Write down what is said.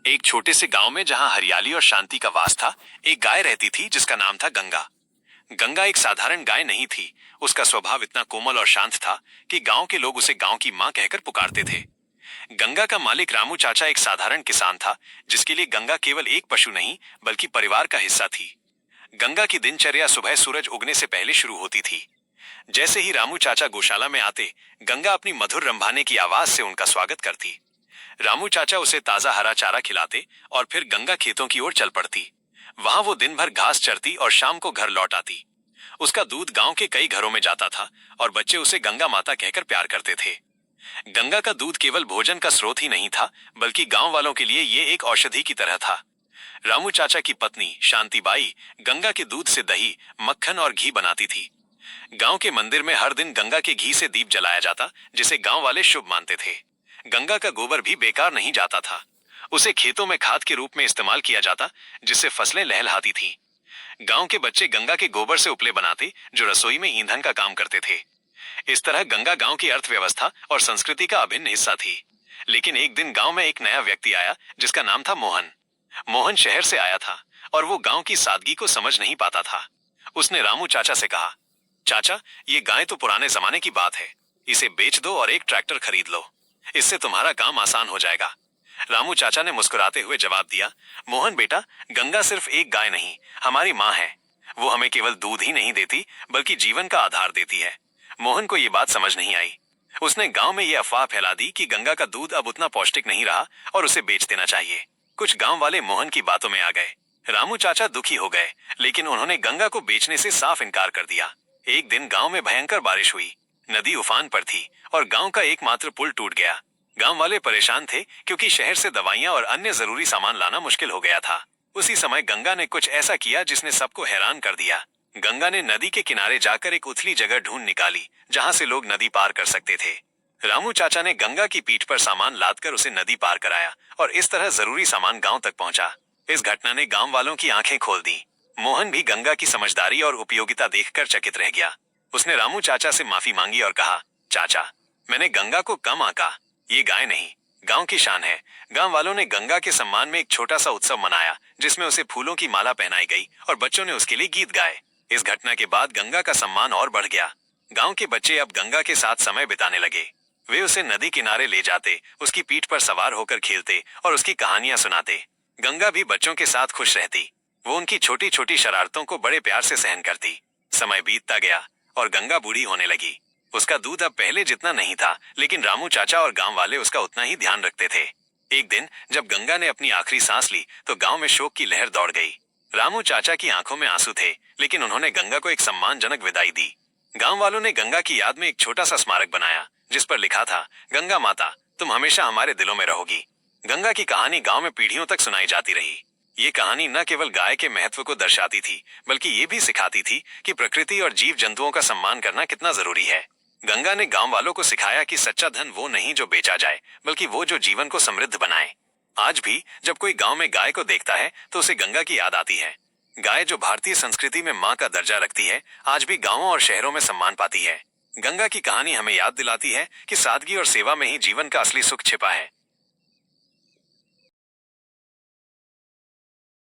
एक छोटे से गांव में जहां हरियाली और शांति का वास था, एक गाय रहती थी जिसका नाम था गंगा। गंगा एक साधारण गाय नहीं थी। उसका स्वभाव इतना कोमल और शांत था कि गांव के लोग उसे गांव की मां कहकर पुकारते थे। गंगा का मालिक रामू चाचा एक साधारण किसान था, जिसके लिए गंगा केवल एक पशु नहीं बल्कि परिवार का हिस्सा थी। गंगा की दिनचर्या सुबह सूरज उगने से पहले शुरू होती थी। जैसे ही रामू चाचा गौशाला में आते, गंगा अपनी मधुर रंभाने की आवाज से उनका स्वागत करती। रामू चाचा उसे ताजा हरा चारा खिलाते और फिर गंगा खेतों की ओर चल पड़ती। वहां वो दिन भर घास चरती और शाम को घर लौट आती। उसका दूध गांव के कई घरों में जाता था और बच्चे उसे गंगा माता कहकर प्यार करते थे। गंगा का दूध केवल भोजन का स्रोत ही नहीं था, बल्कि गांव वालों के लिए ये एक औषधि की तरह था। रामू चाचा की पत्नी शांतिबाई गंगा के दूध से दही, मक्खन और घी बनाती थी। गांव के मंदिर में हर दिन गंगा के घी से दीप जलाया जाता, जिसे गांव वाले शुभ मानते थे। गंगा का गोबर भी बेकार नहीं जाता था। उसे खेतों में खाद के रूप में इस्तेमाल किया जाता, जिससे फसलें लहलहाती थीं। गांव के बच्चे गंगा के गोबर से उपले बनाते, जो रसोई में ईंधन का काम करते थे। इस तरह गंगा गांव की अर्थव्यवस्था और संस्कृति का अभिन्न हिस्सा थी। लेकिन एक दिन गांव में एक नया व्यक्ति आया, जिसका नाम था मोहन। मोहन शहर से आया था और वो गांव की सादगी को समझ नहीं पाता था। उसने रामू चाचा से कहा, चाचा, ये गाय तो पुराने जमाने की बात है। इसे बेच दो और एक ट्रैक्टर खरीद लो। इससे तुम्हारा काम आसान हो जाएगा। रामू चाचा ने मुस्कुराते हुए जवाब दिया, मोहन बेटा, गंगा सिर्फ एक गाय नहीं, हमारी माँ है। वो हमें केवल दूध ही नहीं देती, बल्कि जीवन का आधार देती है। मोहन को ये बात समझ नहीं आई। उसने गांव में ये अफवाह फैला दी कि गंगा का दूध अब उतना पौष्टिक नहीं रहा और उसे बेच देना चाहिए। कुछ गांव वाले मोहन की बातों में आ गए। रामू चाचा दुखी हो गए, लेकिन उन्होंने गंगा को बेचने से साफ इनकार कर दिया। एक दिन गांव में भयंकर बारिश हुई। नदी उफान पर थी और गांव का एकमात्र पुल टूट गया। गांव वाले परेशान थे, क्योंकि शहर से दवाइयां और अन्य जरूरी सामान लाना मुश्किल हो गया था। उसी समय गंगा ने कुछ ऐसा किया जिसने सबको हैरान कर दिया। गंगा ने नदी के किनारे जाकर एक उथली जगह ढूंढ निकाली, जहां से लोग नदी पार कर सकते थे। रामू चाचा ने गंगा की पीठ पर सामान लादकर उसे नदी पार कराया और इस तरह जरूरी सामान गांव तक पहुंचा। इस घटना ने गांव वालों की आंखें खोल दी। मोहन भी गंगा की समझदारी और उपयोगिता देखकर चकित रह गया। उसने रामू चाचा से माफी मांगी और कहा, चाचा, मैंने गंगा को कम आंका। ये गाय नहीं, गांव की शान है। गांव वालों ने गंगा के सम्मान में एक छोटा सा उत्सव मनाया, जिसमें उसे फूलों की माला पहनाई गई और बच्चों ने उसके लिए गीत गाए। इस घटना के बाद गंगा का सम्मान और बढ़ गया। गांव के बच्चे अब गंगा के साथ समय बिताने लगे। वे उसे नदी किनारे ले जाते, उसकी पीठ पर सवार होकर खेलते और उसकी कहानियां सुनाते। गंगा भी बच्चों के साथ खुश रहती। वो उनकी छोटी छोटी शरारतों को बड़े प्यार से सहन करती। समय बीतता गया और गंगा बूढ़ी होने लगी। उसका दूध अब पहले जितना नहीं था, लेकिन रामू चाचा और गांव वाले उसका उतना ही ध्यान रखते थे। एक दिन जब गंगा ने अपनी आखिरी सांस ली, तो गांव में शोक की लहर दौड़ गई। रामू चाचा की आंखों में आंसू थे, लेकिन उन्होंने गंगा को एक सम्मानजनक विदाई दी। गांव वालों ने गंगा की याद में एक छोटा सा स्मारक बनाया, जिस पर लिखा था, गंगा माता, तुम हमेशा हमारे दिलों में रहोगी। गंगा की कहानी गांव में पीढ़ियों तक सुनाई जाती रही। ये कहानी न केवल गाय के महत्व को दर्शाती थी, बल्कि ये भी सिखाती थी कि प्रकृति और जीव जंतुओं का सम्मान करना कितना जरूरी है। गंगा ने गांव वालों को सिखाया कि सच्चा धन वो नहीं जो बेचा जाए, बल्कि वो जो जीवन को समृद्ध बनाए। आज भी जब कोई गांव में गाय को देखता है, तो उसे गंगा की याद आती है। गाय, जो भारतीय संस्कृति में मां का दर्जा रखती है, आज भी गांवों और शहरों में सम्मान पाती है। गंगा की कहानी हमें याद दिलाती है कि सादगी और सेवा में ही जीवन का असली सुख छिपा है।